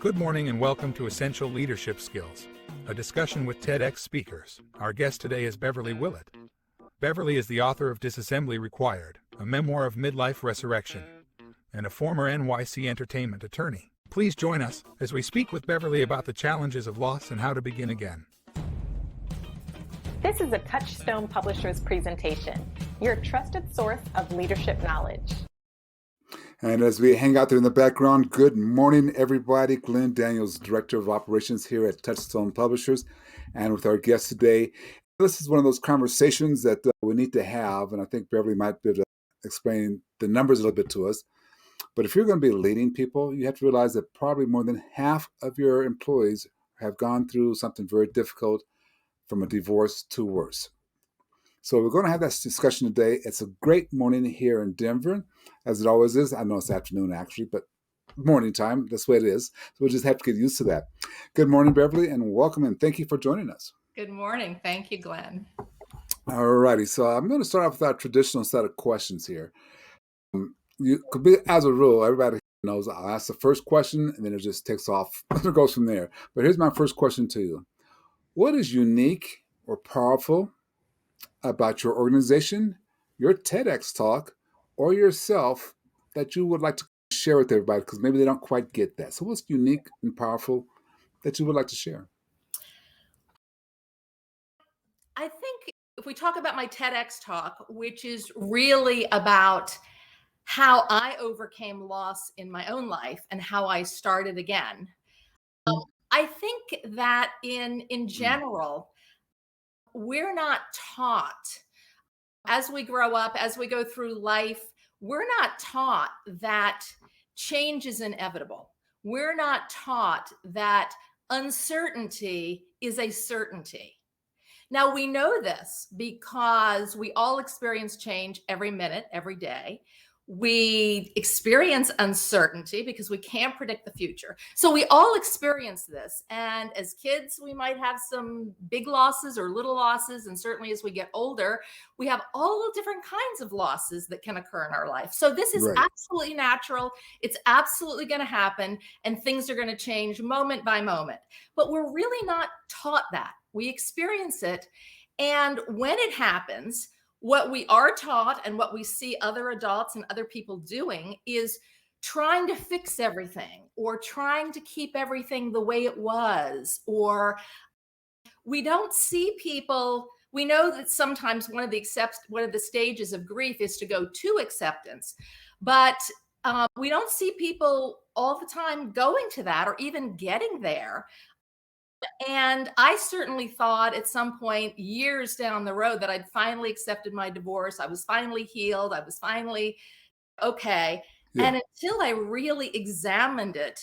Good morning and welcome to Essential Leadership Skills, a discussion with TEDx speakers. Our guest today is Beverly Willett. Beverly is the author of Disassembly Required, a memoir of midlife resurrection, and a former NYC entertainment attorney. Please join us as we speak with Beverly about the challenges of loss and how to begin again. This is a Touchstone Publishers presentation, your trusted source of leadership knowledge. And as we hang out there in the background, good morning, everybody. Glenn Daniels, Director of Operations here at Touchstone Publishers. And with our guest today, this is one of those conversations that we need to have. And I think Beverly might be able to explain the numbers a little bit to us. But if you're going to be leading people, you have to realize that probably more than half of your employees have gone through something very difficult, from a divorce to worse. So we're going to have this discussion today. It's a great morning here in Denver, as it always is. I know it's afternoon, actually, but morning time, that's the way it is. So we'll just have to get used to that. Good morning, Beverly, and welcome, and thank you for joining us. Good morning. Thank you, Glenn. All righty. So I'm going to start off with our traditional set of questions here. You could be, as a rule, everybody knows I'll ask the first question, and then it just takes off. It goes from there. But here's my first question to you. What is unique or powerful about your organization, your TEDx talk, or yourself that you would like to share with everybody, because maybe they don't quite get that? So what's unique and powerful that you would like to share? I think if we talk about my TEDx talk, which is really about how I overcame loss in my own life and how I started again, I think that in general, we're not taught as we grow up, as we go through life, we're not taught that change is inevitable. We're not taught that uncertainty is a certainty. Now, we know this because we all experience change every minute, every day. We experience uncertainty because we can't predict the future. So we all experience this. And as kids, we might have some big losses or little losses. And certainly as we get older, we have all different kinds of losses that can occur in our life. So this is absolutely natural. It's absolutely going to happen. And things are going to change moment by moment. But we're really not taught that. We experience it. And when it happens, what we are taught and what we see other adults and other people doing is trying to fix everything or trying to keep everything the way it was. Or we don't see people. We know that sometimes one of the stages of grief is to go to acceptance, but we don't see people all the time going to that or even getting there. And I certainly thought at some point years down the road that I'd finally accepted my divorce. I was finally healed. I was finally okay. Yeah. And until I really examined it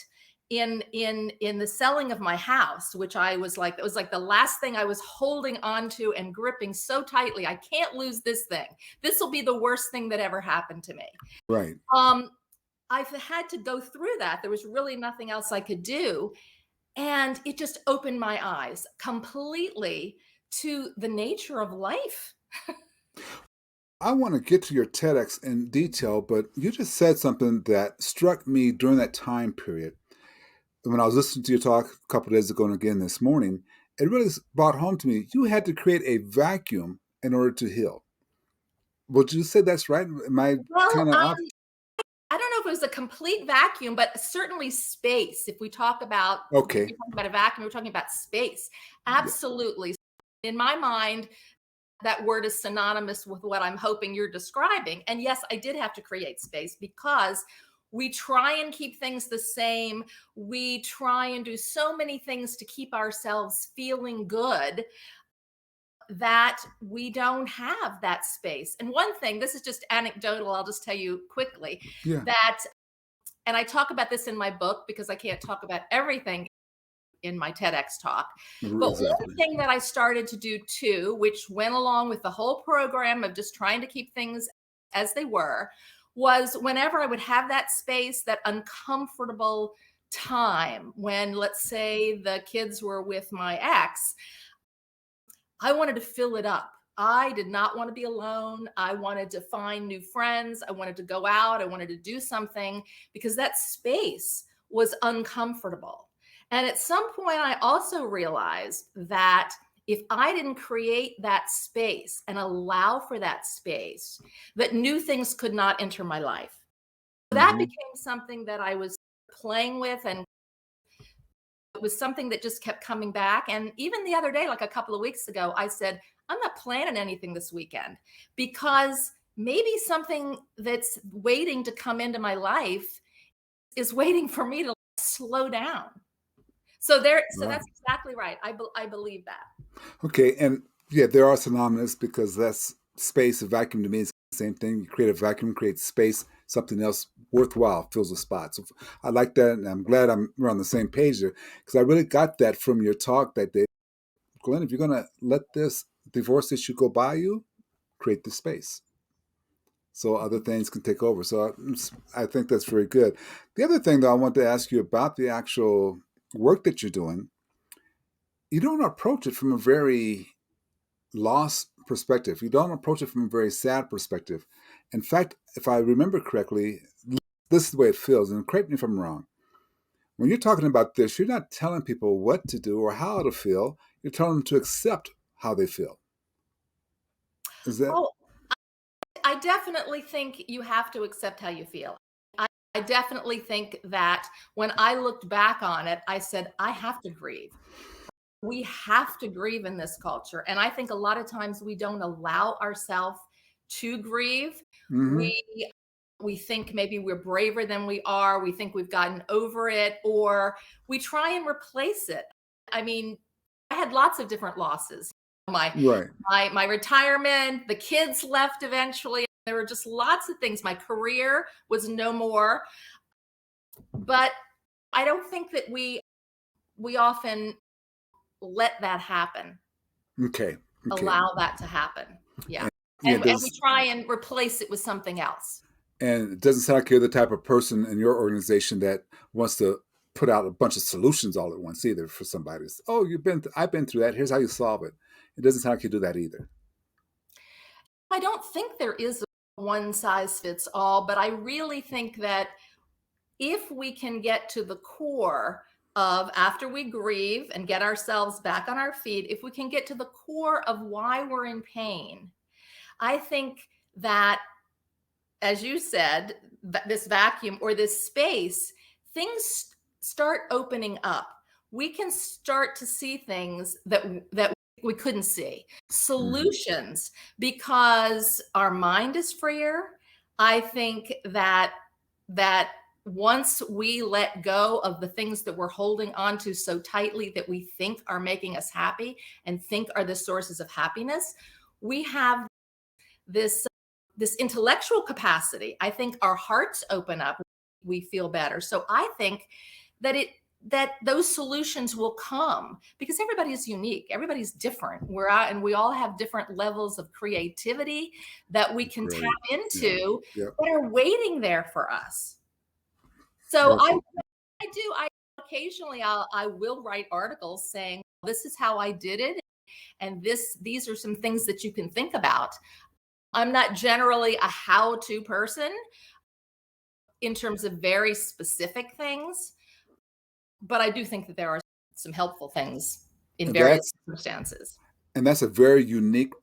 in the selling of my house, which it was like the last thing I was holding on to and gripping so tightly. I can't lose this thing. This will be the worst thing that ever happened to me. Right. I've had to go through that. There was really nothing else I could do. And it just opened my eyes completely to the nature of life. I want to get to your TEDx in detail, but you just said something that struck me during that time period. When I was listening to your talk a couple of days ago and again this morning, it really brought home to me, you had to create a vacuum in order to heal. Would you say that's right? Am I kind of off? I don't know if it was a complete vacuum, but certainly space. If we talk about, a vacuum, we're talking about space. Absolutely. Yeah. In my mind, that word is synonymous with what I'm hoping you're describing. And yes, I did have to create space because we try and keep things the same. We try and do so many things to keep ourselves feeling good that we don't have that space. And one thing, this is just anecdotal, I'll just tell you quickly, that, and I talk about this in my book because I can't talk about everything in my TEDx talk. But one thing that I started to do too, which went along with the whole program of just trying to keep things as they were, was whenever I would have that space, that uncomfortable time when, let's say, the kids were with my ex, I wanted to fill it up. I did not want to be alone. I wanted to find new friends. I wanted to go out. I wanted to do something because that space was uncomfortable. And at some point, I also realized that if I didn't create that space and allow for that space, that new things could not enter my life. That Hmm. became something that I was playing with, and it was something that just kept coming back. And even the other day, like a couple of weeks ago, I said, I'm not planning anything this weekend because maybe something that's waiting to come into my life is waiting for me to slow down. So Wow. that's exactly right. I believe that. Okay, and yeah, there are synonymous because that's space. A vacuum to me is the same thing. You create a vacuum, create space, something else worthwhile fills a spot. So I like that, and I'm glad we're on the same page there because I really got that from your talk that day. Glenn, if you're going to let this divorce issue go by you, create the space so other things can take over. So I think that's very good. The other thing, though, I want to ask you about the actual work that you're doing. You don't approach it from a very loss perspective. You don't approach it from a very sad perspective. In fact, if I remember correctly, this is the way it feels, and correct me if I'm wrong. When you're talking about this, you're not telling people what to do or how to feel. You're telling them to accept how they feel. Is that Oh, I definitely think you have to accept how you feel. I definitely think that when I looked back on it, I said, I have to grieve. We have to grieve in this culture. And I think a lot of times we don't allow ourselves to grieve. hmm We think maybe we're braver than we are. We think we've gotten over it, or we try and replace it. I mean, I had lots of different losses. My right? my retirement, the kids left eventually. There were just lots of things. My career was no more. But I don't think that we often let that happen, Okay, okay. allow that to happen. Yeah. And, yeah, And we does try and replace it with something else. and it doesn't sound like you're the type of person in your organization that wants to put out a bunch of solutions all at once either for somebody. Oh, I've been through that. Here's how you solve it. It doesn't sound like you do that either. I don't think there is a one size fits all, but I really think that if we can get to the core of, after we grieve and get ourselves back on our feet, if we can get to the core of why we're in pain, I think that, as you said, this vacuum or this space, things start opening up. We can start to see things that we couldn't see, Hmm. solutions, because our mind is freer. I think that once we let go of the things that we're holding on to so tightly that we think are making us happy and think are the sources of happiness, we have this this intellectual capacity. I think our hearts open up, we feel better. So I think that those solutions will come because everybody is unique, everybody's different. We're out and we all have different levels of creativity that we can tap Great. Yeah. into Yeah. that are waiting there for us. So Perfect. I do. I occasionally I will write articles saying this is how I did it, and these are some things that you can think about. I'm not generally a how-to person in terms of very specific things, but I do think that there are some helpful things in And various that's circumstances. and that's a very unique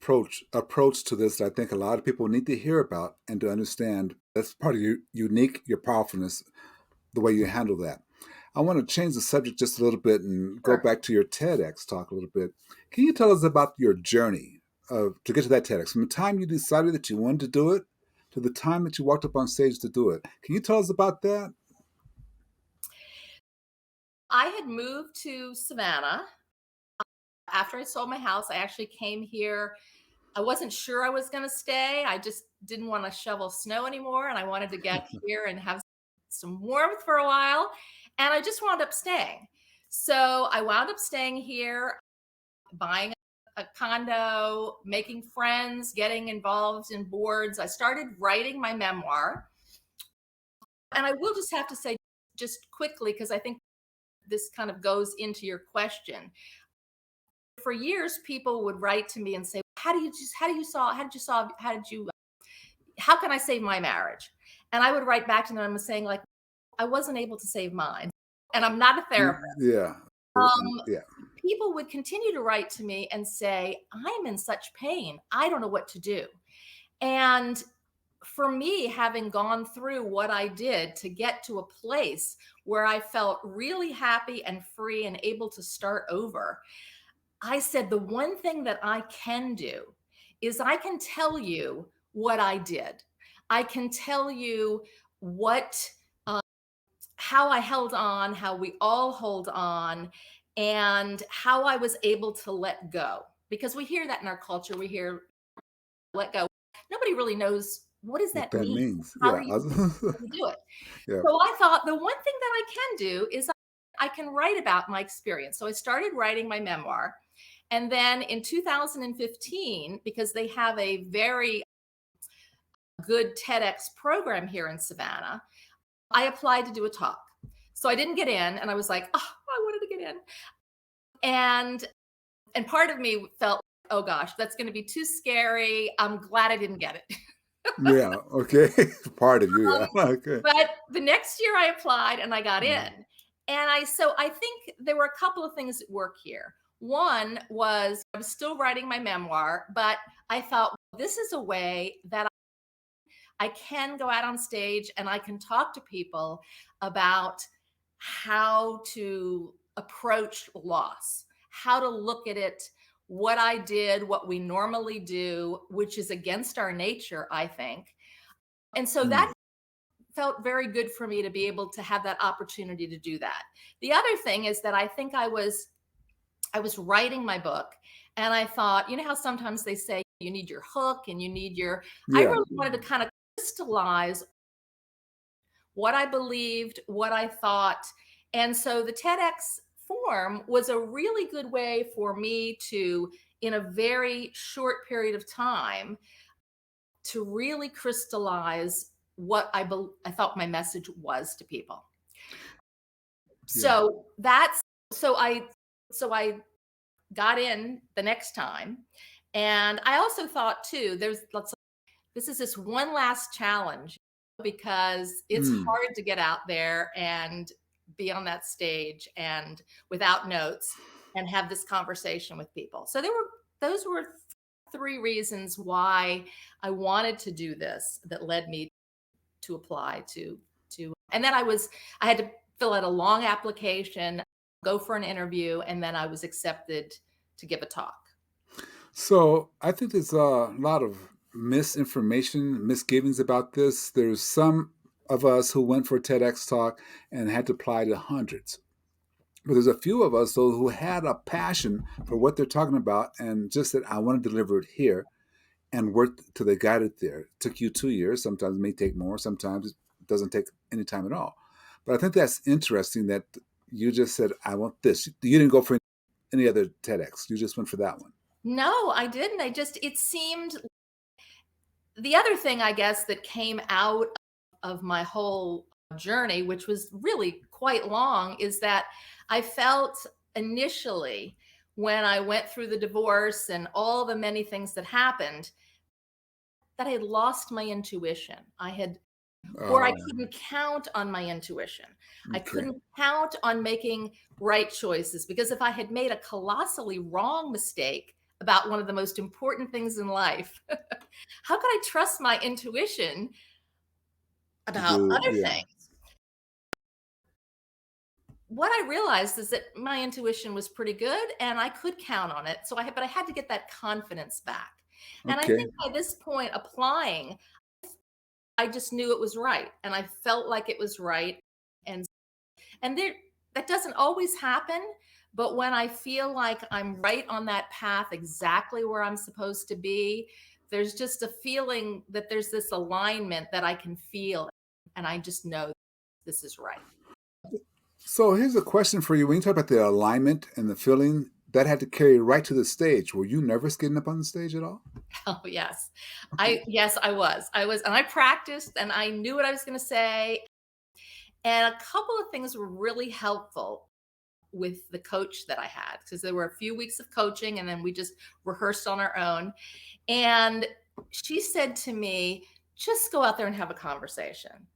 approach to this that I think a lot of people need to hear about and to understand. That's part of your unique, your powerfulness, the way you handle that. I want to change the subject just a little bit and go Sure. back to your TEDx talk a little bit. Can you tell us about your journey to get to that TEDx? From the time you decided that you wanted to do it to the time that you walked up on stage to do it. Can you tell us about that? I had moved to Savannah after I sold my house. I actually came here. I wasn't sure I was going to stay. I just didn't want to shovel snow anymore. And I wanted to get here and have some warmth for a while. And I just wound up staying. So I wound up staying here, buying a condo, making friends, getting involved in boards. I started writing my memoir. And I will just have to say, just quickly, because I think this kind of goes into your question. For years, people would write to me and say, how can I save my marriage? And I would write back to them and saying, like, I wasn't able to save mine. And I'm not a therapist. Yeah. Um, Yeah. People would continue to write to me and say, I'm in such pain. I don't know what to do. And for me, having gone through what I did to get to a place where I felt really happy and free and able to start over, I said, the one thing that I can do is I can tell you what I did. I can tell you what, how I held on, how we all hold on, and how I was able to let go. Because we hear that in our culture. We hear let go. Nobody really knows what does What that that mean? means. How Yeah. do you do it? Yeah. So I thought the one thing that I can do is I can write about my experience. So I started writing my memoir. And then in 2015, because they have a very good TEDx program here in Savannah, I applied to do a talk. So I didn't get in, and I was like, oh, I wanted to get in. And part of me felt, oh gosh, that's going to be too scary. I'm glad I didn't get it. Yeah. Okay. Part of you. Yeah. Okay. But the next year I applied and I got in. So I think there were a couple of things at work here. One was I was still writing my memoir, but I thought, well, this is a way that I can go out on stage and I can talk to people about how to approach loss, how to look at it, what I did, what we normally do, which is against our nature, I think. And so Mm. that felt very good for me to be able to have that opportunity to do that. The other thing is that I think I was writing my book and I thought, you know how sometimes they say you need your hook and you need your, I Yeah. really wanted to kind of crystallize what I believed, what I thought. And so the TEDx forum was a really good way for me to, in a very short period of time, to really crystallize what I thought my message was to people. Yeah. So that's so I got in the next time. And I also thought too, this is this one last challenge because it's Mm. hard to get out there and be on that stage and without notes and have this conversation with people. So those were three reasons why I wanted to do this that led me to apply to and then I had to fill out a long application, go for an interview, and then I was accepted to give a talk. So I think there's a lot of misinformation, misgivings about this. There's some of us who went for a TEDx talk and had to apply to hundreds. But there's a few of us, though, who had a passion for what they're talking about and just said, I want to deliver it here and worked till they got it there. It took you 2 years. Sometimes it may take more. Sometimes it doesn't take any time at all. But I think that's interesting that you just said, I want this. You didn't go for any other TEDx. You just went for that one. No, I didn't. It seemed the other thing, I guess, that came out of my whole journey, which was really quite long, is that I felt initially when I went through the divorce and all the many things that happened, that I had lost my intuition. Or I couldn't count on my intuition. I Okay. couldn't count on making right choices because if I had made a colossally wrong mistake about one of the most important things in life, how could I trust my intuition about other Yeah. things? What I realized is that my intuition was pretty good and I could count on it. But I had to get that confidence back. And I Okay. think by this point, applying, I just knew it was right. And I felt like it was right. And that doesn't always happen. But when I feel like I'm right on that path, exactly where I'm supposed to be, there's just a feeling that there's this alignment that I can feel. And I just know this is right. So here's a question for you. When you talk about the alignment and the feeling, that had to carry right to the stage. Were you nervous getting up on the stage at all? Oh, yes. Yes, I was. And I practiced and I knew what I was going to say. And a couple of things were really helpful with the coach that I had, because there were a few weeks of coaching and then we just rehearsed on our own. And she said to me, just go out there and have a conversation.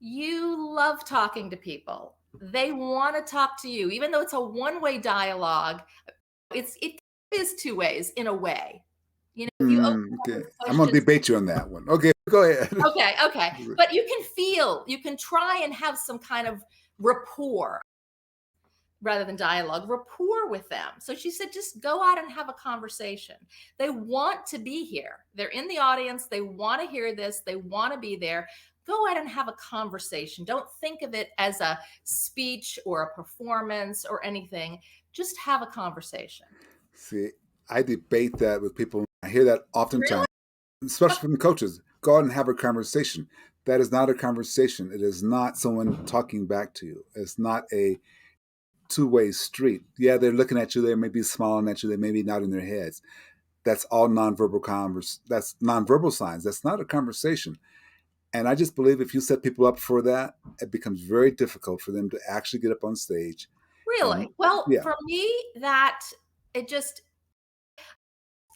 You love talking to people. They want to talk to you, even though it's a one-way dialogue. It is two ways in a way. If you open up Okay. with I'm going to questions, debate you on that one. Okay, go ahead. okay. But you can try and have some kind of rapport rather than dialogue, rapport with them. So she said, just go out and have a conversation. They want to be here. They're in the audience. They want to hear this. They want to be there. Go out and have a conversation. Don't think of it as a speech or a performance or anything. Just have a conversation. See, I debate that with people. I hear that Really? oftentimes, especially from coaches. Go out and have a conversation. That is not a conversation. It is not someone talking back to you. It's not a two-way street. Yeah, they're looking at you. They may be smiling at you. They may be nodding their heads. That's all nonverbal That's nonverbal signs. That's not a conversation. And I just believe if you set people up for that, it becomes very difficult for them to actually get up on stage. And Really? Well, yeah, for me, that it just,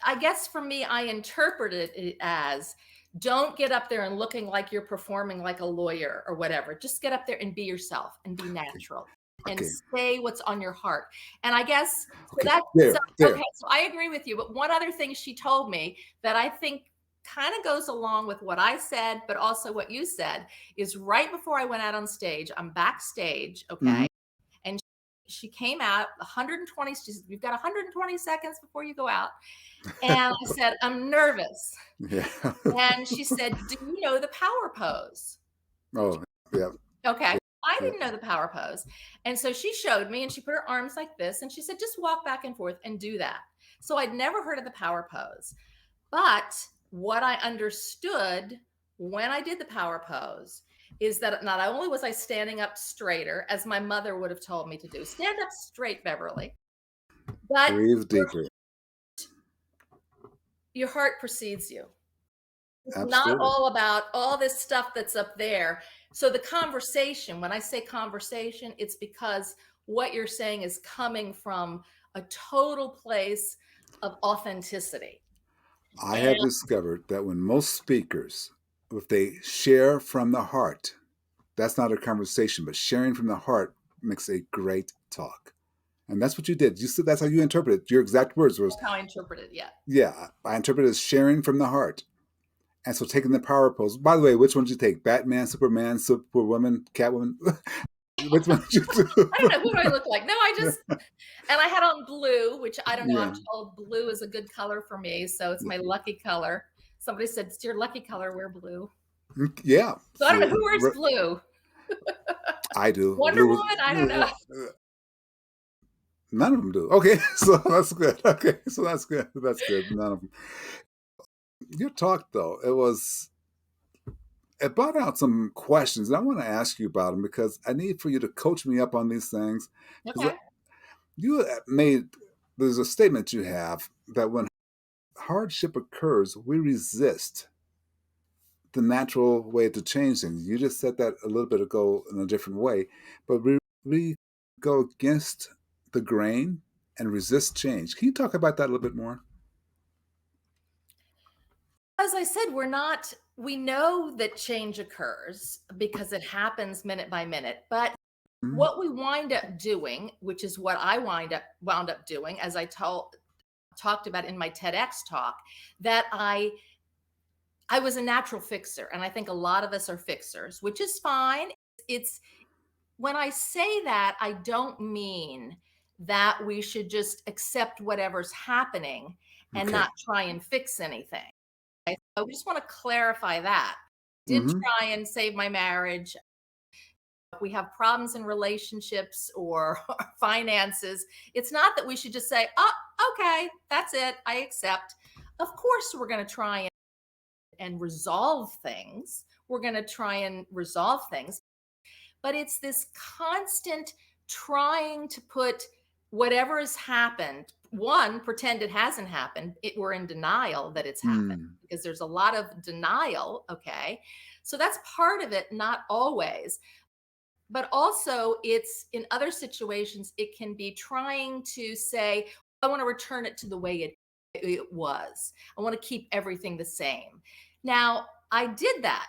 I guess for me, I interpreted it as don't get up there and looking like you're performing like a lawyer or whatever. Just get up there and be yourself and be natural and okay, say what's on your heart. And I guess so okay, that's there, there. okay. So I agree with you. But one other thing she told me that I think kind of goes along with what I said, but also what you said is right before I went out on stage, I'm backstage. Mhm. Okay. And she came out 120. She said, you've got 120 seconds before you go out. And I said, I'm nervous. Yeah. And she said, do you know the power pose? Oh, yeah, Okay. I yeah. didn't know the power pose. And so she showed me and she put her arms like this and she said, just walk back and forth and do that. So I'd never heard of the power pose. But what I understood when I did the power pose is that not only was I standing up straighter, as my mother would have told me to do, stand up straight, Beverly, but Breathe deeper. your heart precedes you. It's not Absolutely. all about all this stuff that's up there. So the conversation, when I say conversation, it's because what you're saying is coming from a total place of authenticity. I And have discovered that when most speakers, if they share from the heart, that's not a conversation, but sharing from the heart makes a great talk. And that's what you did. You said that's how you interpreted it. Your exact words was, that's how I interpret it. Yeah. yeah, I interpret it as sharing from the heart. And so taking the power pose. By the way, which one did you take? Batman, Superman, Superwoman, Catwoman? Which one did you do? I don't know. Who do I look like? No, and I had on blue, which I don't know. I'm Yeah. told blue is a good color for me. So it's my lucky color. Somebody said, it's your lucky color, wear blue. Yeah. So I don't know See, who wears blue. I do. Wonder Woman? I don't know. None of them do. Okay, so that's good. Okay, so that's good. That's good. None of them. Your talk, though, it brought out some questions, and I want to ask you about them because I need for you to coach me up on these things. Because Okay. you there's a statement you have that when hardship occurs, we resist the natural way to change things. You just said that a little bit ago in a different way, but we go against the grain and resist change. Can you talk about that a little bit more? As I said, we know that change occurs because it happens minute by minute. But Mhm. what we wind up doing, which is what I wound up doing, as I talked about in my TEDx talk, that I was a natural fixer. And I think a lot of us are fixers, which is fine. It's when I say that, I don't mean that we should just accept whatever's happening and Okay. not try and fix anything. I just want to clarify that. Did Hmm. try and save my marriage. If we have problems in relationships or finances, it's not that we should just say, oh, okay, that's it. I accept. Of course, we're going to try and resolve things. We're going to try and resolve things. But it's this constant trying to put whatever has happened, one, pretend it hasn't happened. We're in denial that it's happened Mm. because there's a lot of denial. Okay. So that's part of it, not always. But also, it's in other situations, it can be trying to say, I want to return it to the way it was. I want to keep everything the same. Now, I did that.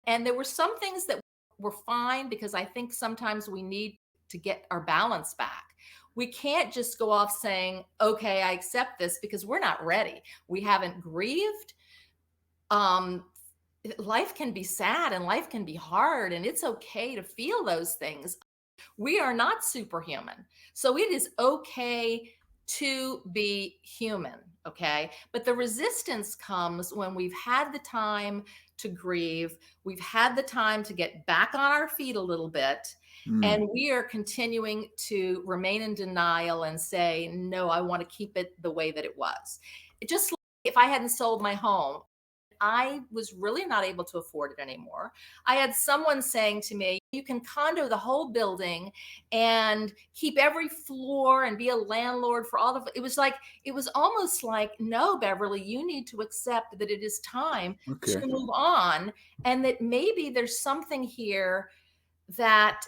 And there were some things that were fine because I think sometimes we need to get our balance back. We can't just go off saying, okay, I accept this, because we're not ready. We haven't grieved. Life can be sad and life can be hard, and it's okay to feel those things. We are not superhuman. So it is okay to be human. Okay. But the resistance comes when we've had the time to grieve, we've had the time to get back on our feet a little bit, Mm. and we are continuing to remain in denial and say, no, I want to keep it the way that it was. It just like if I hadn't sold my home, I was really not able to afford it anymore. I had someone saying to me, you can condo the whole building and keep every floor and be a landlord for all of it. It was almost like, no, Beverly, you need to accept that it is time to Okay. move on, and that maybe there's something here that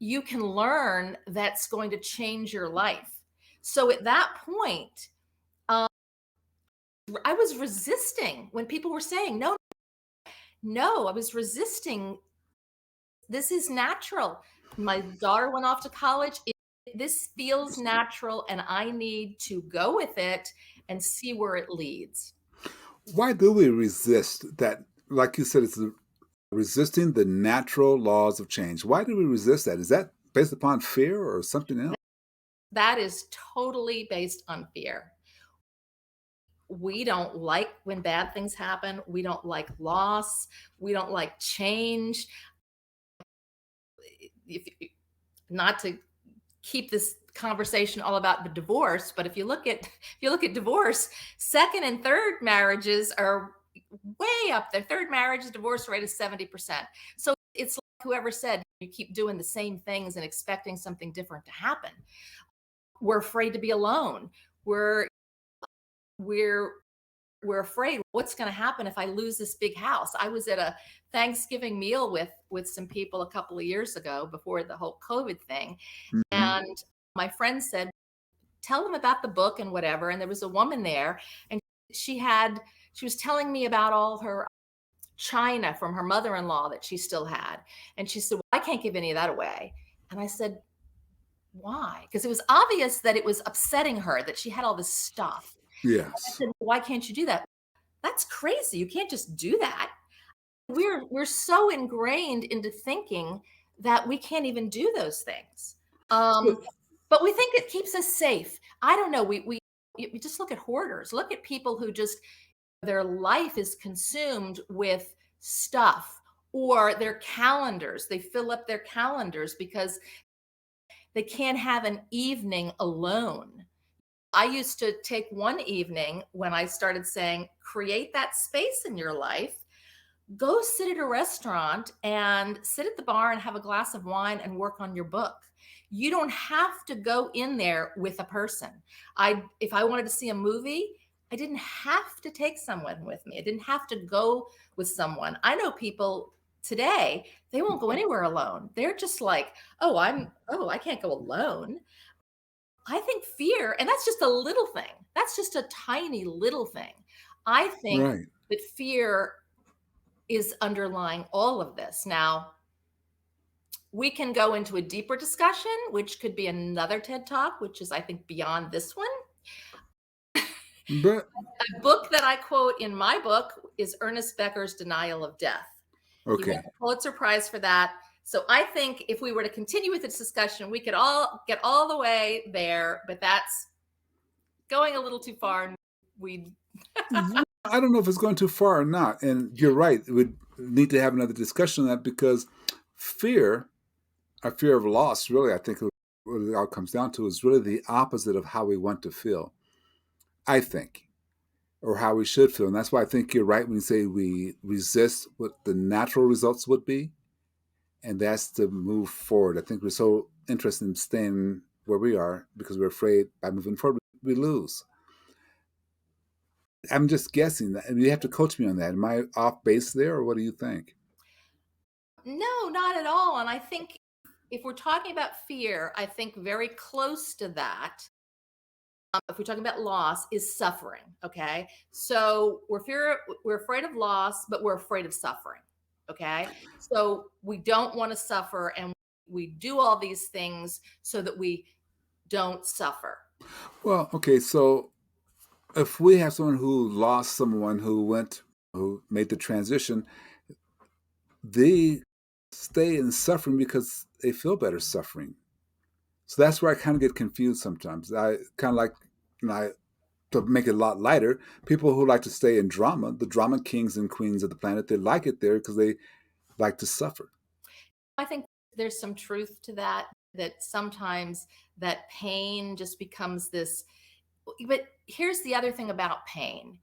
you can learn that's going to change your life. So at that point, I was resisting when people were saying, no, no, I was resisting. This is natural. My daughter went off to college. This feels natural, and I need to go with it and see where it leads. Why do we resist that? Like you said, it's resisting the natural laws of change. Why do we resist that? Is that based upon fear or something else? That is totally based on fear. We don't like when bad things happen. We don't like loss. We don't like change. If, not to keep this conversation all about the divorce, but if you look at divorce, second and third marriages are way up there. Third marriage divorce rate is 70%. So it's like whoever said you keep doing the same things and expecting something different to happen. We're afraid to be alone. We're afraid, what's going to happen if I lose this big house? I was at a Thanksgiving meal with some people a couple of years ago before the whole COVID thing. Mhm. And my friend said, tell them about the book and whatever. And there was a woman there, and she was telling me about all her china from her mother-in-law that she still had. And she said, well, I can't give any of that away. And I said, why? Because it was obvious that it was upsetting her that she had all this stuff. I Yes. said, well, why can't you do that? That's crazy. You can't just do that. We're so ingrained into thinking that we can't even do those things. So, But we think it keeps us safe. I don't know. We just look at hoarders. Look at people who just their life is consumed with stuff, or their calendars. They fill up their calendars because they can't have an evening alone. I used to take one evening when I started saying, create that space in your life. Go sit at a restaurant and sit at the bar and have a glass of wine and work on your book. You don't have to go in there with a person. If I wanted to see a movie, I didn't have to take someone with me. I didn't have to go with someone. I know people today, they won't go anywhere alone. They're just like, I can't go alone. I think fear, and that's just a little thing. That's just a tiny little thing. I think right. that fear is underlying all of this. Now, we can go into a deeper discussion, which could be another TED Talk, which is, I think, beyond this one. But A book that I quote in my book is Ernest Becker's Denial of Death. He okay. won the Pulitzer Prize for that. So I think if we were to continue with this discussion, we could all get all the way there, but that's going a little too far. And we Yeah, I don't know if it's going too far or not. And you're right. We need to have another discussion on that because fear, a fear of loss, really, I think what it all comes down to is really the opposite of how we want to feel, I think, or how we should feel. And that's why I think you're right when you say we resist what the natural results would be. And that's to move forward. I think we're so interested in staying where we are because we're afraid by moving forward, we lose. I'm just guessing that. And you have to coach me on that. Am I off base there, or what do you think? no, not at all. And I think if we're talking about fear, I think very close to that, if we're talking about loss, is suffering. Okay. So we're afraid of loss, but we're afraid of suffering. Okay. So we don't want to suffer, and we do all these things so that we don't suffer. Well, okay, so if we have someone who lost someone who made the transition, they stay in suffering because they feel better suffering. So that's where I kind of get confused sometimes. I kind of like, to make it a lot lighter, people who like to stay in drama, the drama kings and queens of the planet, they like it there because they like to suffer. I think there's some truth to that, that sometimes that pain just becomes this. But here's the other thing about pain,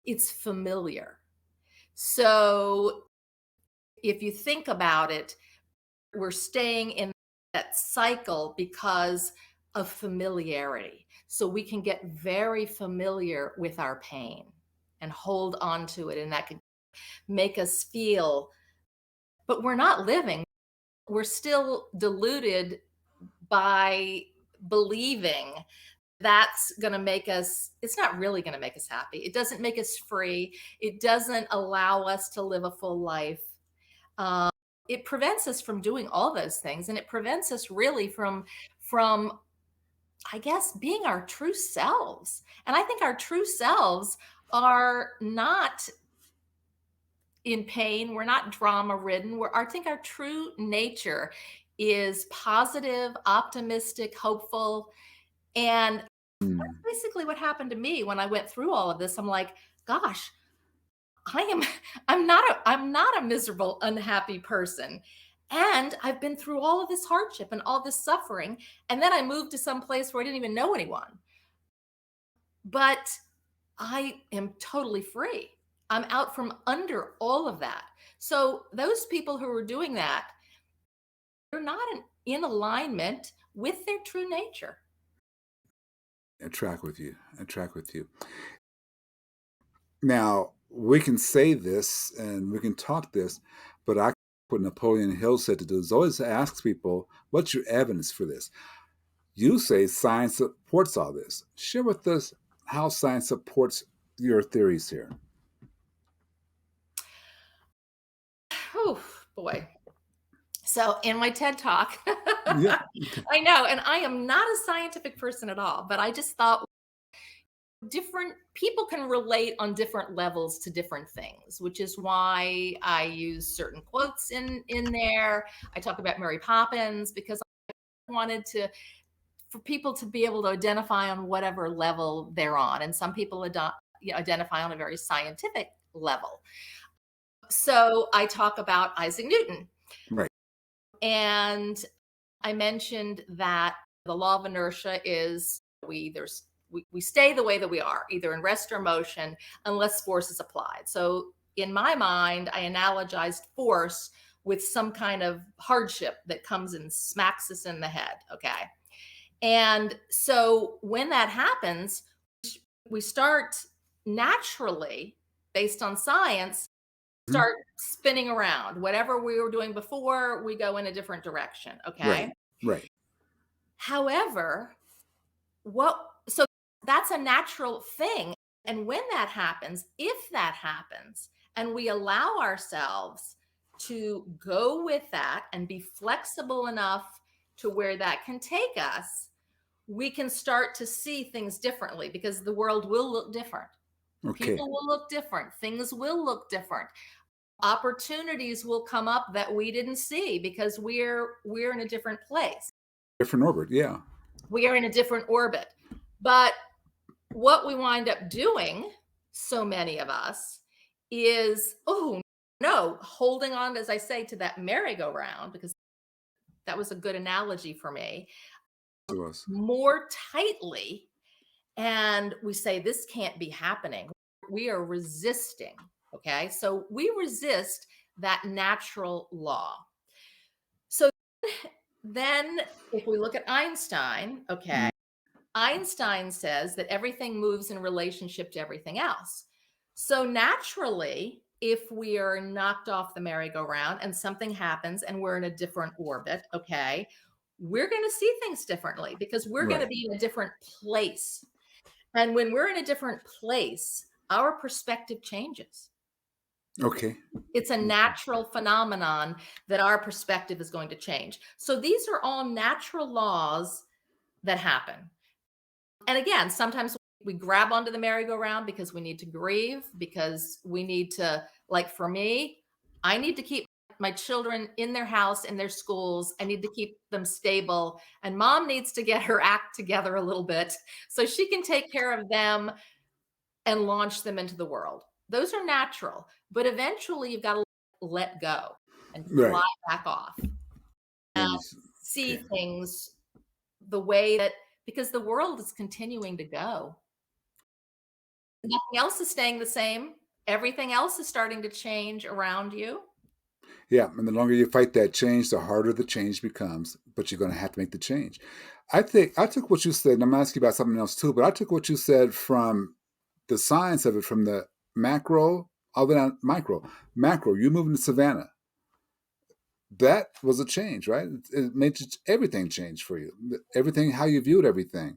it's familiar. So if you think about it, we're staying in that cycle because of familiarity. So we can get very familiar with our pain and hold on to it. And that can make us feel, but we're not living. We're still deluded by believing that's going to make us, it's not really going to make us happy. It doesn't make us free. It doesn't allow us to live a full life. It prevents us from doing all those things. And it prevents us really from, I guess, being our true selves. And I think our true selves are not in pain. We're not drama ridden. I think our true nature is positive, optimistic, hopeful. And Mm. that's basically what happened to me when I went through all of this. I'm like, gosh, I'm not a miserable, unhappy person. And I've been through all of this hardship and all this suffering. And then I moved to some place where I didn't even know anyone. But I am totally free. I'm out from under all of that. So those people who are doing that, they're not in alignment with their true nature. I track with you. I track with you. Now, we can say this and we can talk this, but what Napoleon Hill said to do is always ask people, what's your evidence for this? You say science supports all this. Share with us how science supports your theories here. Oh, boy. So in my TED Talk, Yeah. I know, and I am not a scientific person at all, but I just thought different people can relate on different levels to different things, which is why I use certain quotes in there. I talk about Mary Poppins because I wanted for people to be able to identify on whatever level they're on, and some people identify on a very scientific level. So I talk about Isaac Newton. Right. And I mentioned that the law of inertia is we stay the way that we are, either in rest or motion, unless force is applied. So in my mind, I analogized force with some kind of hardship that comes and smacks us in the head. Okay. And so when that happens, we start naturally, based on science, start spinning around. Whatever we were doing before, we go in a different direction. Okay. Right. However, so that's a natural thing. And when that happens, if that happens, and we allow ourselves to go with that and be flexible enough to where that can take us, we can start to see things differently, because the world will look different. Okay. People will look different. Things will look different. Opportunities will come up that we didn't see because we're in a different place. Different orbit. Yeah. We are in a different orbit. But what we wind up doing, so many of us, is, oh no, holding on, as I say, to that merry-go-round, because that was a good analogy for me, more tightly. And we say, this can't be happening. We are resisting. Okay. So we resist that natural law. So then if we look at Einstein, okay, Einstein says that everything moves in relationship to everything else. So naturally, if we are knocked off the merry-go-round and something happens and we're in a different orbit, okay, we're going to see things differently because we're going to be in a different place. And when we're in a different place, our perspective changes. Okay. It's a natural phenomenon that our perspective is going to change. So these are all natural laws that happen. And again, sometimes we grab onto the merry-go-round because we need to grieve, because we need to, like for me, I need to keep my children in their house, in their schools. I need to keep them stable. And mom needs to get her act together a little bit so she can take care of them and launch them into the world. Those are natural, but eventually you've got to let go and fly Right. back off and Maybe. see Okay. things the way that, because the world is continuing to go. Nothing else is staying the same. Everything else is starting to change around you. Yeah. And the longer you fight that change, the harder the change becomes, but you're going to have to make the change. I think I took what you said, and I'm going to ask you about something else too, but I took what you said from the science of it, from the macro all the way down micro. Macro, you moving to Savannah. That was a change, right? It made everything change for you. Everything, how you viewed everything.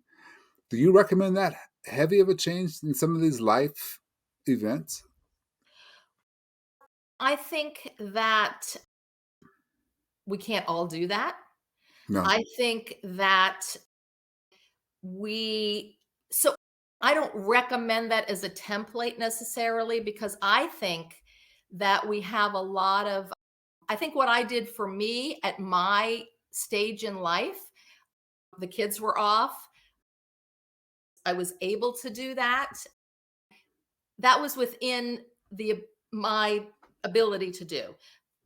Do you recommend that heavy of a change in some of these life events? I think that we can't all do that. No. I think that we, so I don't recommend that as a template necessarily, because I think that we have a lot of, I think what I did for me at my stage in life, the kids were off. I was able to do that. That was within the my ability to do.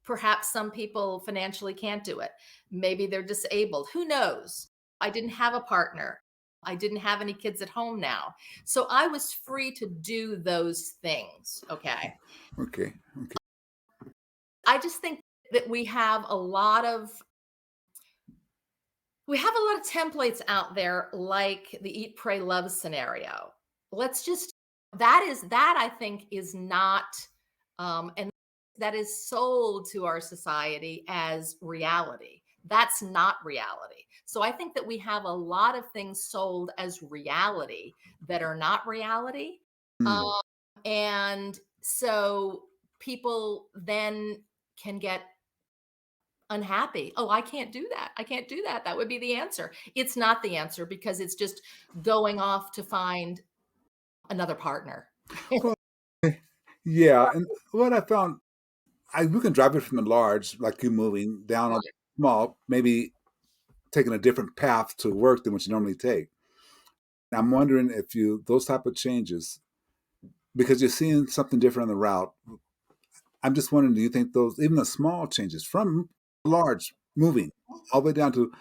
Perhaps some people financially can't do it. Maybe they're disabled. Who knows? I didn't have a partner. I didn't have any kids at home now. So I was free to do those things. Okay. Okay. Okay. I just think that we have a lot of templates out there, like the eat, pray, love scenario. Let's just, that I think is not, and that is sold to our society as reality. That's not reality. So I think that we have a lot of things sold as reality that are not reality. Um, Mm. and so people then can get unhappy. Oh, I can't do that. I can't do that. That would be the answer. It's not the answer, because it's just going off to find another partner. Well, yeah. And what I found, we can drive it from the large, like you moving down on Right. small, maybe taking a different path to work than what you normally take. I'm wondering if those type of changes, because you're seeing something different on the route. I'm just wondering, do you think those, even the small changes from large moving all the way down to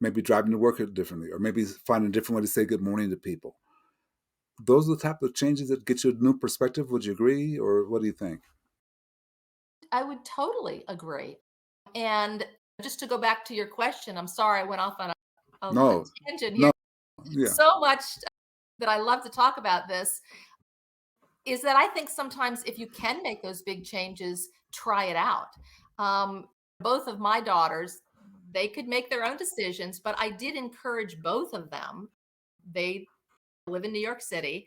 maybe driving to work differently, or maybe finding a different way to say good morning to people, those are the type of changes that get you a new perspective? Would you agree, or what do you think? I would totally agree. And just to go back to your question, I'm sorry I went off on a No, tangent here. no, yeah, So much that I love to talk about this is that I think sometimes if you can make those big changes, try it out. Both of my daughters, they could make their own decisions, but I did encourage both of them. They live in New York City,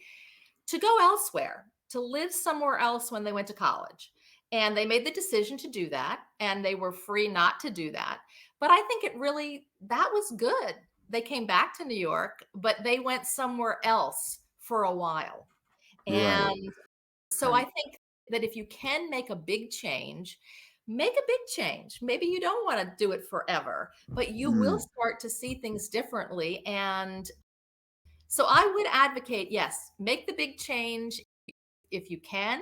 to go elsewhere, to live somewhere else when they went to college. And they made the decision to do that, and they were free not to do that. But I think that was good. They came back to New York, but they went somewhere else for a while. right, And so I right. think that if you can make a big change, make a big change. Maybe you don't want to do it forever, but you will Mm, start to see things differently. And so I would advocate, yes, make the big change if you can.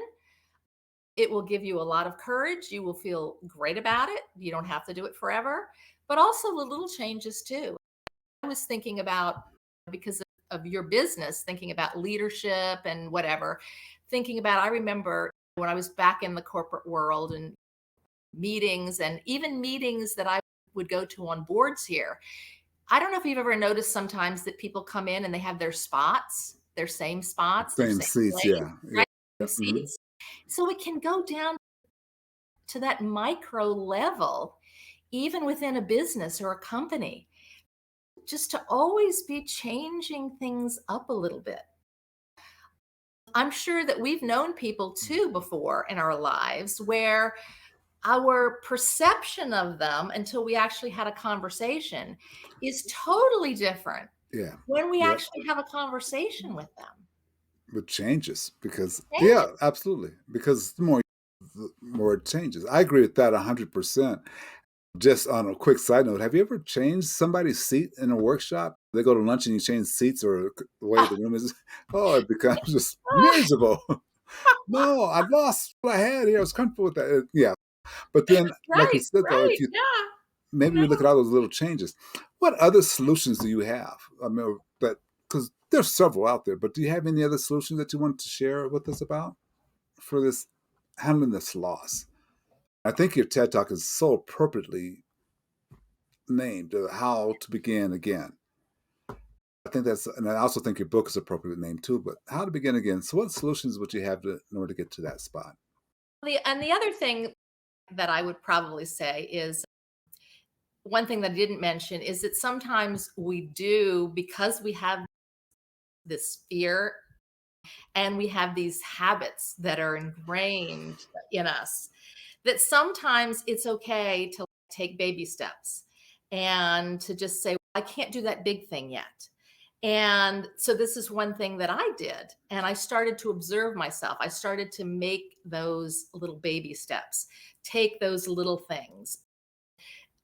It will give you a lot of courage. You will feel great about it. You don't have to do it forever, but also the little changes too. I was thinking about, because of your business, thinking about leadership and whatever, thinking about, I remember when I was back in the corporate world and meetings, and even meetings that I would go to on boards here. I don't know if you've ever noticed sometimes that people come in and they have their spots, their same spots, their same same seats, place, yeah, yeah. right? Same Yeah, mhm. seats. So it can go down to that micro level, even within a business or a company, just to always be changing things up a little bit. I'm sure that we've known people too before in our lives where our perception of them until we actually had a conversation is totally different Yeah. when we Yep. actually have a conversation with them. With changes, because Change yeah, it. absolutely. Because the more it changes. I agree with that 100%. Just on a quick side note, have you ever changed somebody's seat in a workshop? They go to lunch and you change seats or the way the room is. Oh, it becomes just miserable. No, I lost what I had here. I was comfortable with that. Yeah. But then, like you Right, said, though, if right. you Yeah. maybe No. we look at all those little changes. What other solutions do you have? I mean, that because there's several out there, but do you have any other solutions that you want to share with us about for this handling this loss? I think your TED Talk is so appropriately named, How to Begin Again. I think that's, and I also think your book is appropriately named too, but How to Begin Again. So what solutions would you have in order to get to that spot? And the other thing that I would probably say is one thing that I didn't mention is that sometimes we do, because we have this fear and we have these habits that are ingrained in us, that sometimes it's okay to take baby steps and to just say, I can't do that big thing yet. And so this is one thing that I did. And I started to observe myself. I started to make those little baby steps, take those little things.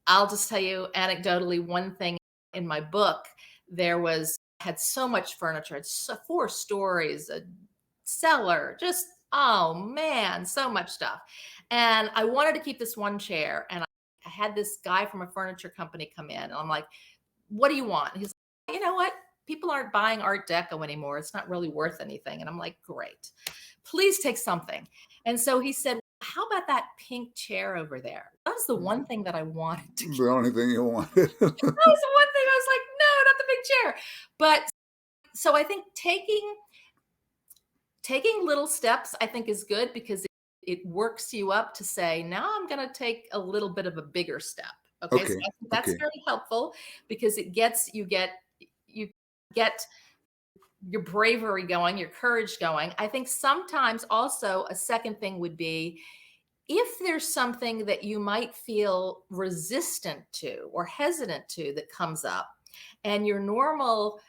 I'll just tell you anecdotally one thing in my book. There was had so much furniture. It's 4 stories, a cellar, just oh man, so much stuff. And I wanted to keep this one chair, and I had this guy from a furniture company come in, and I'm like, "What do you want?" He's like, "You know what? People aren't buying Art Deco anymore. It's not really worth anything." And I'm like, "Great, please take something." And so he said, "How about that pink chair over there?" That was the one thing that I wanted to keep. The only thing you wanted. That was the one thing I was like, "No, not the big chair." But so I think taking little steps, I think, is good because it works you up to say, now I'm going to take a little bit of a bigger step. Okay. So Okay. I think that's Okay. very helpful because you get your bravery going, your courage going. I think sometimes also a second thing would be if there's something that you might feel resistant to or hesitant to that comes up, and your normal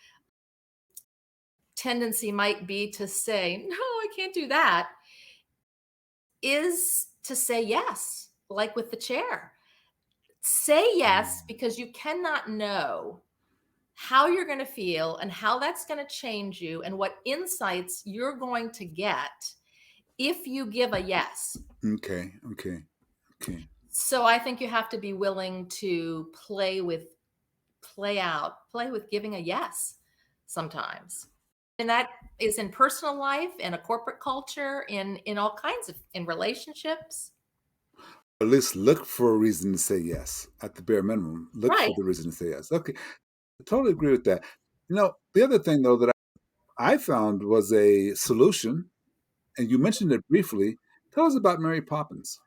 tendency might be to say, no, I can't do that, is to say yes, like with the chair. Say yes because you cannot know how you're going to feel and how that's going to change you and what insights you're going to get if you give a yes. Okay. Okay. Okay. So I think you have to be willing to play with giving a yes sometimes. And that is in personal life, in a corporate culture, in all kinds of in relationships. At least look for a reason to say yes. At the bare minimum, look for Right. the reason to say yes. Okay. I totally agree with that. The other thing though that I found was a solution, and you mentioned it briefly. Tell us about Mary Poppins.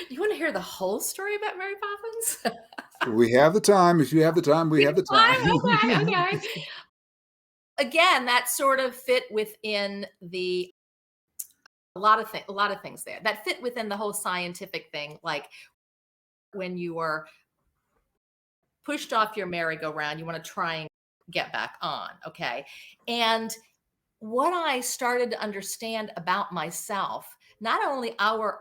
You want to hear the whole story about Mary Poppins? We have the time. If you have the time, we We have the have time. Okay, time. okay. Again, that sort of fit within a lot of things there that fit within the whole scientific thing, like when you are pushed off your merry-go-round, you want to try and get back on. Okay. And what I started to understand about myself, not only our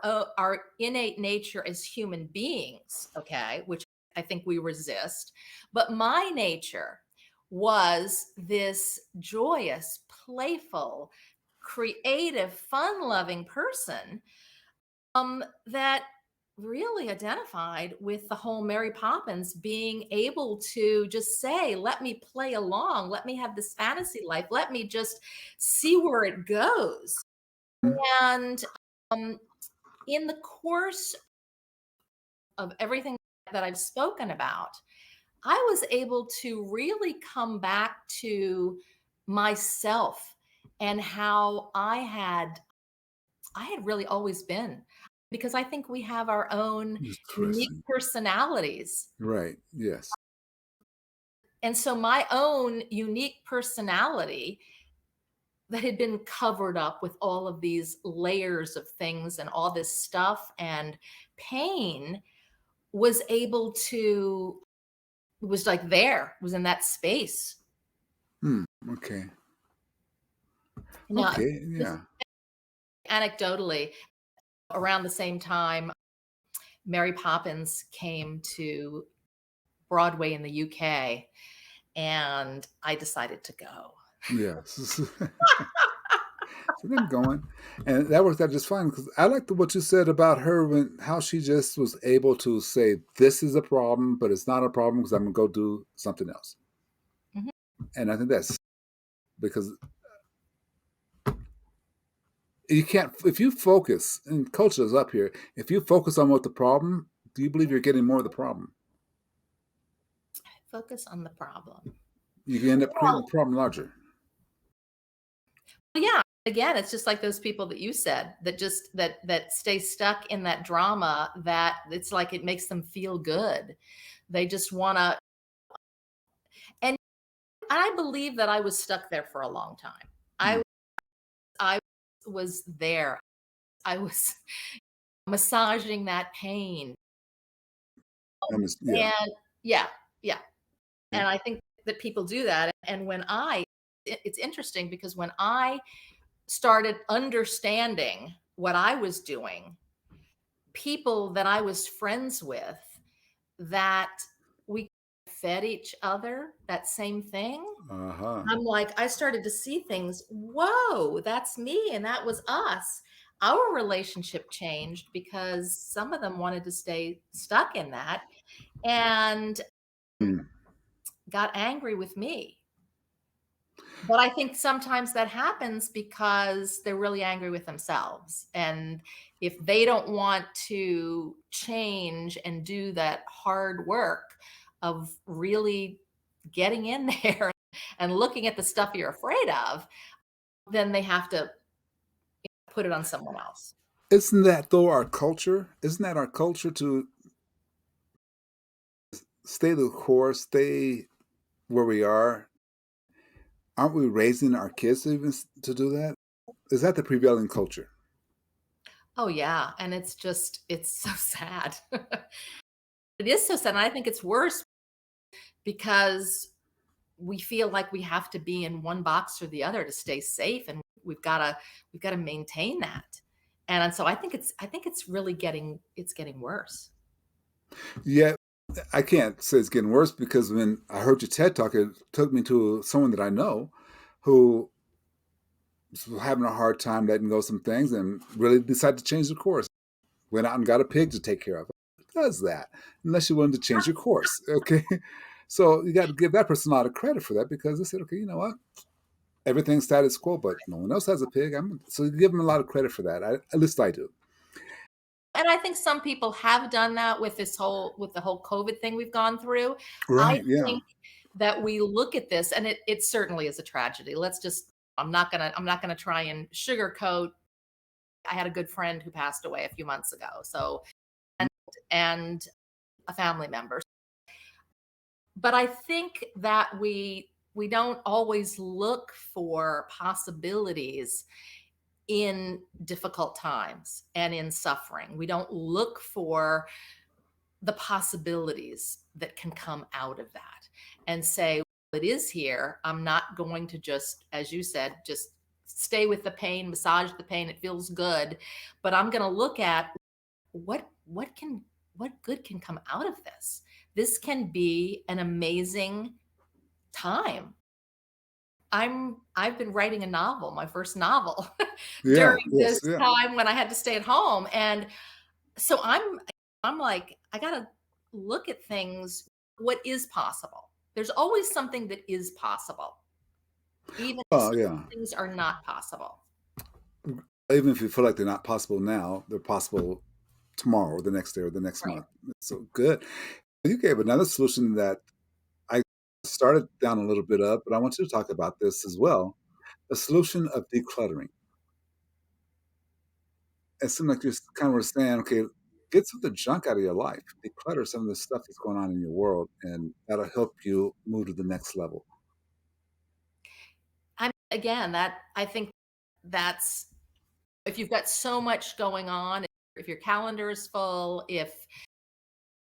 innate nature as human beings, okay, which I think we resist, but my nature was this joyous, playful, creative, fun-loving person that really identified with the whole Mary Poppins being able to just say, let me play along, let me have this fantasy life, let me just see where it goes. And um, in the course of everything that I've spoken about, I was able to really come back to myself and how I had really always been, because I think we have our own unique Interesting. personalities. Right. Yes. And so my own unique personality that had been covered up with all of these layers of things and all this stuff and pain was able to, was like there, was in that space. Okay. Now, Okay. this Yeah. anecdotally, around the same time, Mary Poppins came to Broadway in the UK, and I decided to go. Yes. So them going, and that worked out just fine because I liked what you said about her when how she just was able to say this is a problem, but it's not a problem because I'm gonna go do something else. Mhm. And I think that's because you can't if you focus and culture is up here. If you focus on what the problem, do you believe you're getting more of the problem? Focus on the problem. You can end up creating the Well, problem larger. yeah, again, it's just like those people that you said that just that stay stuck in that drama, that it's like it makes them feel good. They just want to, and I believe that I was stuck there for a long time. Mm. I was there. I was massaging that pain. Yeah. And yeah, yeah. Yeah. And I think that people do that. And when it's interesting because when I started understanding what I was doing, people that I was friends with, that we fed each other that same thing. Uh-huh. I'm like, I started to see things. Whoa, that's me. And that was us. Our relationship changed because some of them wanted to stay stuck in that and Mm. got angry with me. But I think sometimes that happens because they're really angry with themselves. And if they don't want to change and do that hard work of really getting in there and looking at the stuff you're afraid of, then they have to put it on someone else. Isn't that though our culture? Isn't that our culture to stay the course, stay where we are? Aren't we raising our kids to even to do that? Is that the prevailing culture? Oh, yeah. And it's so sad. It is so sad. And I think it's worse because we feel like we have to be in one box or the other to stay safe. And we've got to maintain that. And so I think it's really getting worse. Yeah, I can't say it's getting worse because when I heard your TED talk, it took me to someone that I know who was having a hard time letting go of some things and really decided to change the course. Went out and got a pig to take care of. Who does that? Unless you wanted to change your course. Okay. So you got to give that person a lot of credit for that because they said, okay, you know what? Everything's status quo, but no one else has a pig. So you give them a lot of credit for that. At least I do. And I think some people have done that with the whole COVID thing we've gone through. I Right. Yeah. think that we look at this and it certainly is a tragedy. I'm not gonna try and sugarcoat. I had a good friend who passed away a few months ago. So and a family member. But I think that we don't always look for possibilities in difficult times and in suffering. We don't look for the possibilities that can come out of that and say, well, it is here. I'm not going to just, as you said, just stay with the pain, massage the pain. It feels good. But I'm going to look at what good can come out of this. This can be an amazing time. I've been writing a novel, my first novel, Yeah. during Yes. this Yeah. time when I had to stay at home. And so I'm like, I gotta look at things, what is possible. There's always something that is possible, even if Oh, some yeah. things are not possible. Even if you feel like they're not possible now, they're possible tomorrow or the next day or the next Right. month. So good. You gave another solution that I started down a little bit of, but I want you to talk about this as well. The solution of decluttering. It seemed like you kind of were saying, okay, Get some of the junk out of your life. Declutter some of the stuff that's going on in your world, and that'll help you move to the next level. Again, that I think that's if you've got so much going on, if your calendar is full, if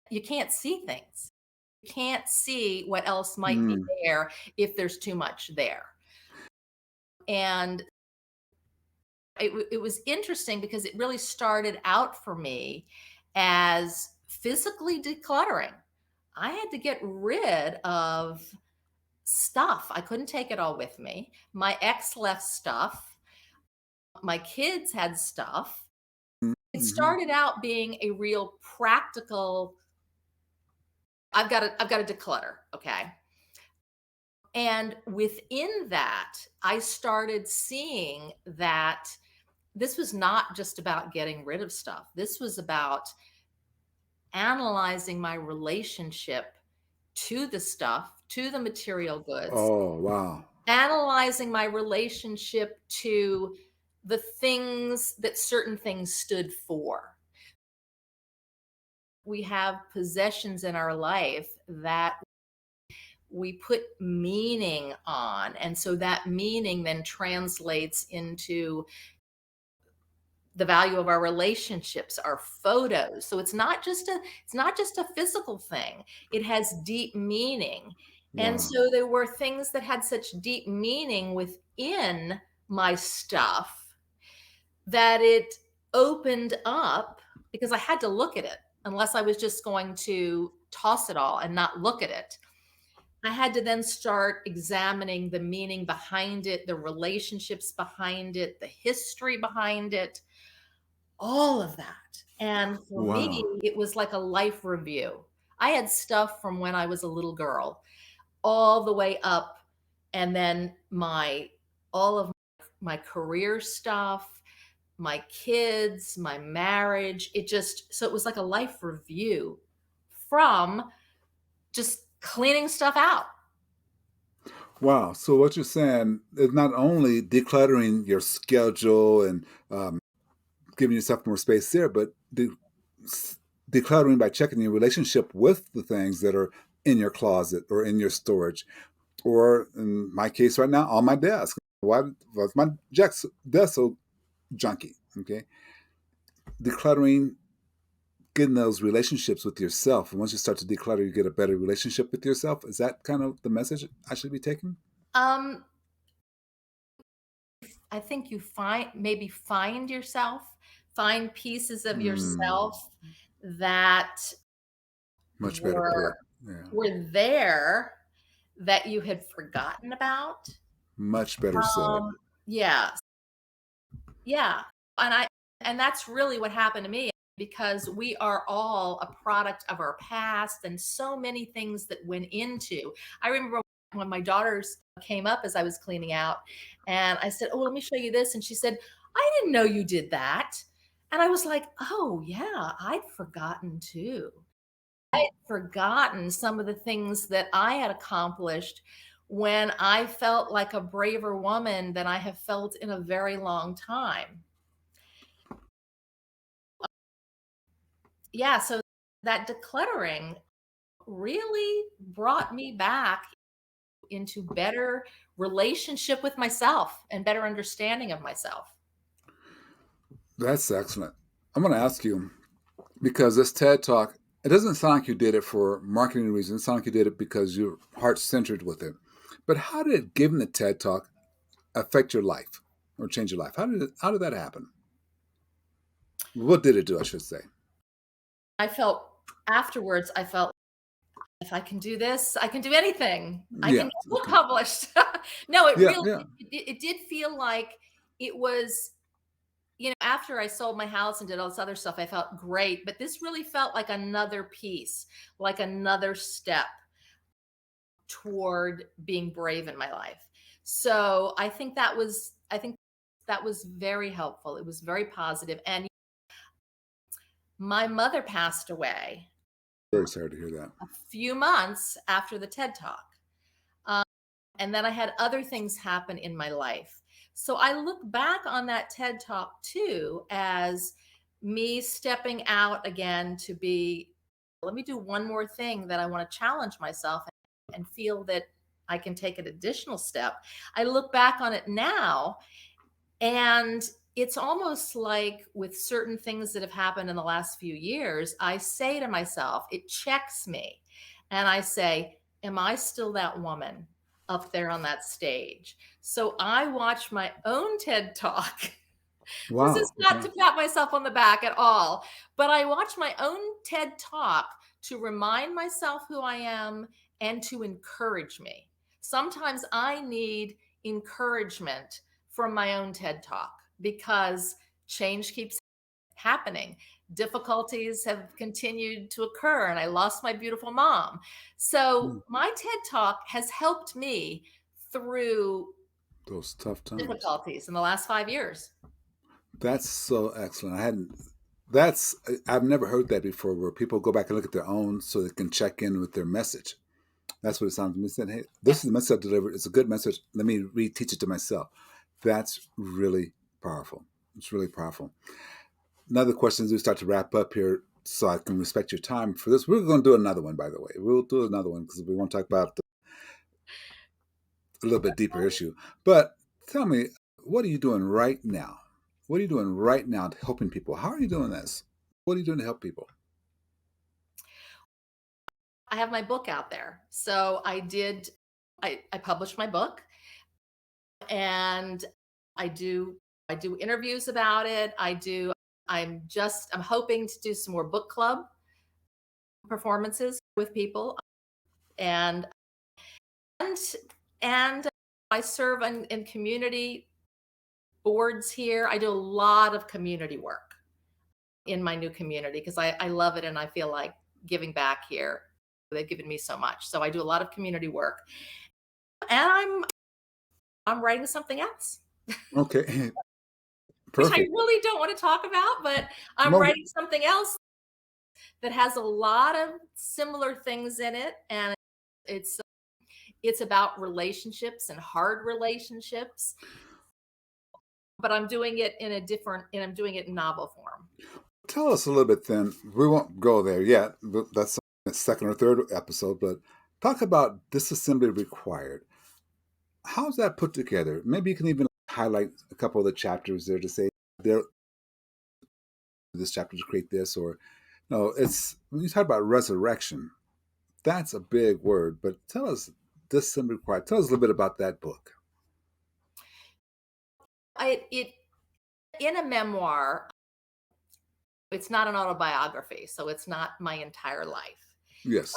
you can't see things, you can't see what else might be Mm. there if there's too much there. And it was interesting because it really started out for me as physically decluttering. I had to get rid of stuff. I couldn't take it all with me. My ex left stuff. My kids had stuff. It Mhm. started out being a real practical, I've got to declutter, okay? And within that, I started seeing that this was not just about getting rid of stuff. This was about analyzing my relationship to the stuff, to the material goods, Oh, wow. analyzing my relationship to the things that certain things stood for. We have possessions in our life that we put meaning on. And so that meaning then translates into the value of our relationships, our photos. So it's not just a physical thing. It has deep meaning. And Wow. so there were things that had such deep meaning within my stuff that it opened up because I had to look at it unless I was just going to toss it all and not look at it. I had to then start examining the meaning behind it, the relationships behind it, the history behind it, all of that. And for me, Wow. it was like a life review. I had stuff from when I was a little girl all the way up, and then my all of my career stuff, my kids, my marriage. It just so it was like a life review from just cleaning stuff out. Wow. So what you're saying is not only decluttering your schedule and giving yourself more space there, but s- decluttering by checking your relationship with the things that are in your closet or in your storage, or in my case right now, on my desk. Why was my desk so junky? Okay. Decluttering, getting those relationships with yourself. And once you start to declutter, you get a better relationship with yourself. Is that kind of the message I should be taking? Um, I think you find yourself, find pieces of Mm, yourself that much better were put. Yeah. there that you had forgotten about. Much better said. Yeah, yeah, and I and that's really what happened to me because we are all a product of our past and so many things that went into. I remember when my daughters came up as I was cleaning out and I said, "Oh, let me show you this." And she said, "I didn't know you did that." And I was like, "Oh, yeah, I'd forgotten too." I'd forgotten some of the things that I had accomplished when I felt like a braver woman than I have felt in a very long time. Yeah, so that decluttering really brought me back into better relationship with myself and better understanding of myself. That's excellent. I'm going to ask you, because this TED Talk, it doesn't sound like you did it for marketing reasons. It sounds like you did it because you're heart centered with it. But how did giving the TED Talk affect your life or change your life? How did that happen? What did it do, I should say? I felt afterwards, I felt if I can do this, I can do anything. I can Yeah. get a book Okay. published. No, it Yeah. really Yeah. it did feel like it was, after I sold my house and did all this other stuff, I felt great, but this really felt like another piece, like another step toward being brave in my life. So I think that was very helpful. It was very positive. And my mother passed away Very sorry to hear that. a few months after the TED Talk. Um, and then I had other things happen in my life. So I look back on that TED Talk too as me stepping out again to be, let me do one more thing that I want to challenge myself and feel that I can take an additional step. I look back on it now, and it's almost like with certain things that have happened in the last few years, I say to myself, it checks me. And I say, am I still that woman up there on that stage? So I watch my own TED Talk. This is Wow. not Okay. to pat myself on the back at all, but I watch my own TED Talk to remind myself who I am and to encourage me. Sometimes I need encouragement from my own TED Talk because change keeps happening. Difficulties have continued to occur, and I lost my beautiful mom. So Mm, my TED Talk has helped me through those tough times. difficulties in the last 5 years. That's so excellent. That's, I've never heard that before, where people go back and look at their own so they can check in with their message. That's what it sounds to me. Saying, hey, this is the message I delivered. It's a good message. Let me reteach it to myself. That's really powerful. It's really powerful. Another question as we start to wrap up here, so I can respect your time for this. We're going to do another one, by the way. We'll do another one because we want to talk about a little bit deeper issue. But tell me, what are you doing right now? What are you doing right now to helping people? How are you doing this? What are you doing to help people? I have my book out there. So I published my book, and I do interviews about it. I'm hoping to do some more book club performances with people, and and and I serve in community boards here. I do a lot of community work in my new community because I love it and I feel like giving back here. They've given me so much. So I do a lot of community work. And I'm writing something else, Okay, which I perfect. really don't want to talk about, but I'm No, writing something else that has a lot of similar things in it, and it's it's about relationships and hard relationships, but I'm doing it in a different and I'm doing it in novel form. tell us a little bit then. We won't go there yet. But that's the second or third episode. But talk about Disassembly Required. How's that put together? Maybe you can even highlight a couple of the chapters there to say there this chapter to create this, or no, it's when you talk about resurrection, that's a big word, but tell us Disassembly Required. Tell us a little bit about that book. It in a memoir, it's not an autobiography, so it's not my entire life. Yes.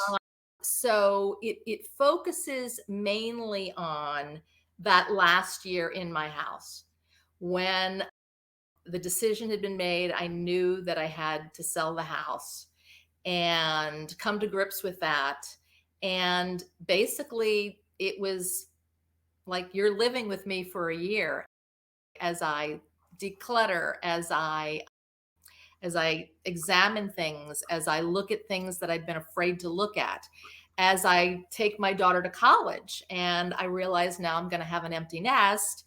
So it focuses mainly on that last year in my house when the decision had been made. I knew that I had to sell the house and come to grips with that. And basically, it was like you're living with me for a year as I declutter, as I examine things, as I look at things that I'd been afraid to look at, as I take my daughter to college and I realize now I'm going to have an empty nest,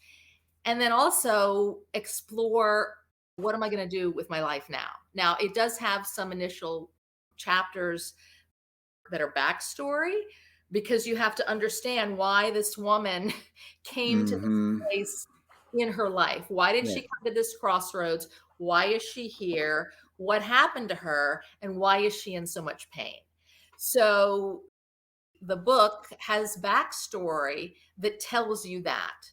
and then also explore what am I going to do with my life now. Now, it does have some initial chapters that are backstory because you have to understand why this woman came to this Mm-hmm. place in her life. Why did she Right. come to this crossroads? Why is she here? What happened to her? And why is she in so much pain? So the book has backstory that tells you that.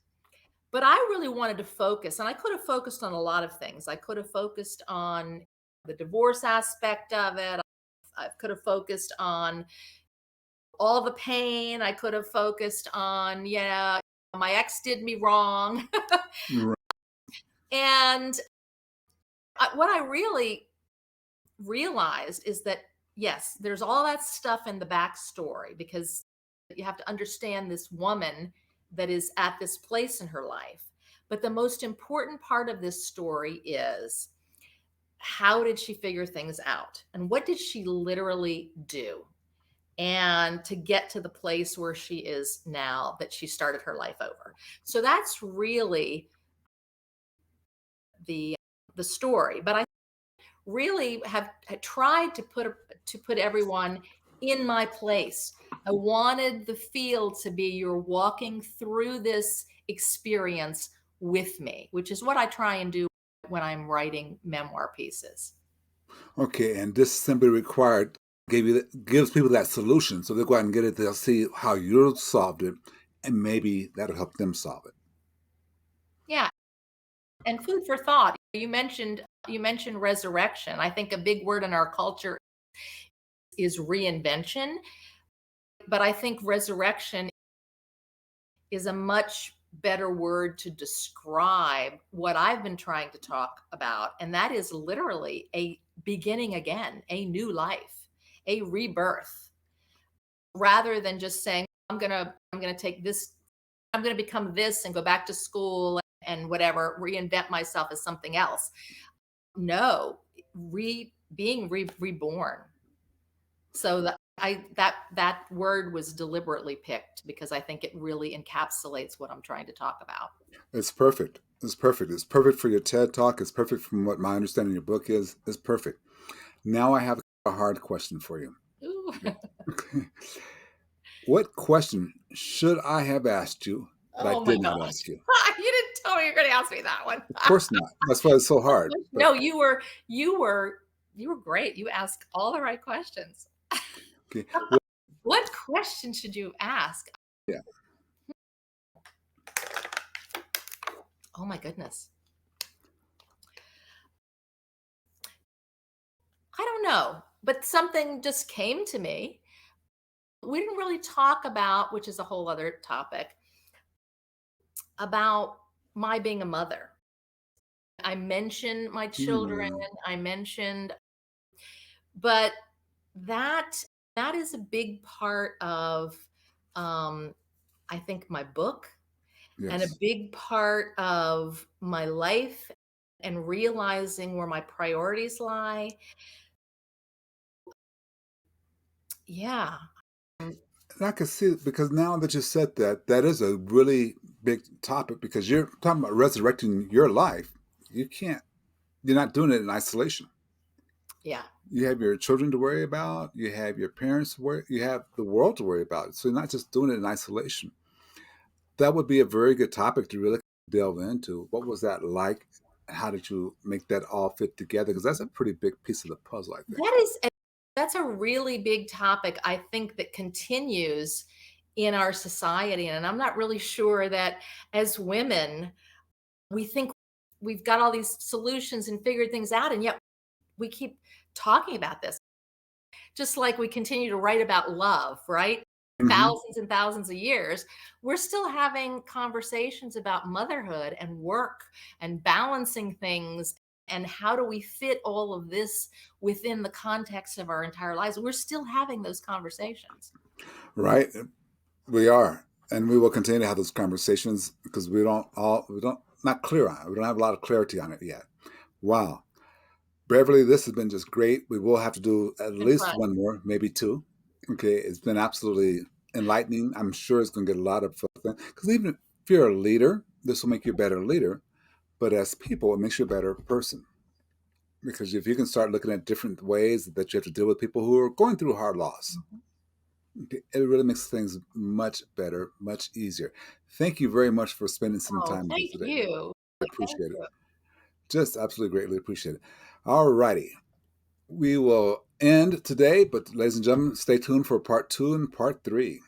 But I really wanted to focus, and I could have focused on a lot of things. I could have focused on the divorce aspect of it. I could have focused on all the pain. I could have focused on, yeah, my ex did me wrong. Right. And what I really realized is that, yes, there's all that stuff in the backstory because you have to understand this woman that is at this place in her life. But the most important part of this story is how did she figure things out? And what did she literally do? And to get to the place where she is now that she started her life over. So that's really the story. But I really have tried to put everyone in my place. I wanted the feel to be you're walking through this experience with me, which is what I try and do when I'm writing memoir pieces. Okay, and Disassembly Required gives people that solution, so they'll go out and get it. They'll see how you solved it, and maybe that'll help them solve it. Yeah, and food for thought. You mentioned resurrection. I think a big word in our culture is reinvention, but I think resurrection is a much better word to describe what I've been trying to talk about, and that is literally a beginning again, a new life, a rebirth, rather than just saying I'm going to take this, I'm going to become this and go back to school and whatever, reinvent myself as something else. No, being reborn. So that word was deliberately picked because I think it really encapsulates what I'm trying to talk about. It's perfect. It's perfect. It's perfect for your TED Talk. It's perfect from what my understanding of your book is. It's perfect. Now I have a hard question for you. Ooh. What question should I have asked you that Oh I my did not gosh. ask you? You didn't tell me you're going to ask me that one. Of course not. That's why it's so hard. But No, you were great. You asked all the right questions. okay. Well, What question should you ask? yeah. Oh my goodness. I don't know, but something just came to me. We didn't really talk about, which is a whole other topic, about my being a mother. I mentioned my children, Hmm. I mentioned, but that that is a big part of I think my book and a Yes. big part of my life and realizing where my priorities lie. Yeah. And I can see it because now that you said that, that is a really big topic because you're talking about resurrecting your life. You can't, you're not doing it in isolation. Yeah. You have your children to worry about, you have your parents to worry, you have the world to worry about. So you're not just doing it in isolation. That would be a very good topic to really delve into. What was that like? How did you make that all fit together? Because that's a pretty big piece of the puzzle, I think. That's a really big topic, I think, that continues in our society. And I'm not really sure that as women, we think we've got all these solutions and figured things out. And yet we keep talking about this, just like we continue to write about love, right? Hmm. Thousands and thousands of years, we're still having conversations about motherhood and work and balancing things. And how do we fit all of this within the context of our entire lives? We're still having those conversations. Right? We are. And we will continue to have those conversations because we don't, not clear on it. We don't have a lot of clarity on it yet. Wow. Beverly, this has been just great. We will have to do at Been least fun. one more, maybe two. Okay. It's been absolutely enlightening. I'm sure it's going to get a lot of fun. Because even if you're a leader, this will make you a better leader. But as people, it makes you a better person. Because if you can start looking at different ways that you have to deal with people who are going through hard loss, it really makes things much better, much easier. Thank you very much for spending some Oh, time with us thank today. you. I Thank appreciate it. you. Just absolutely greatly appreciate it. All righty. We will end today, but ladies and gentlemen, stay tuned for part 2 and part 3.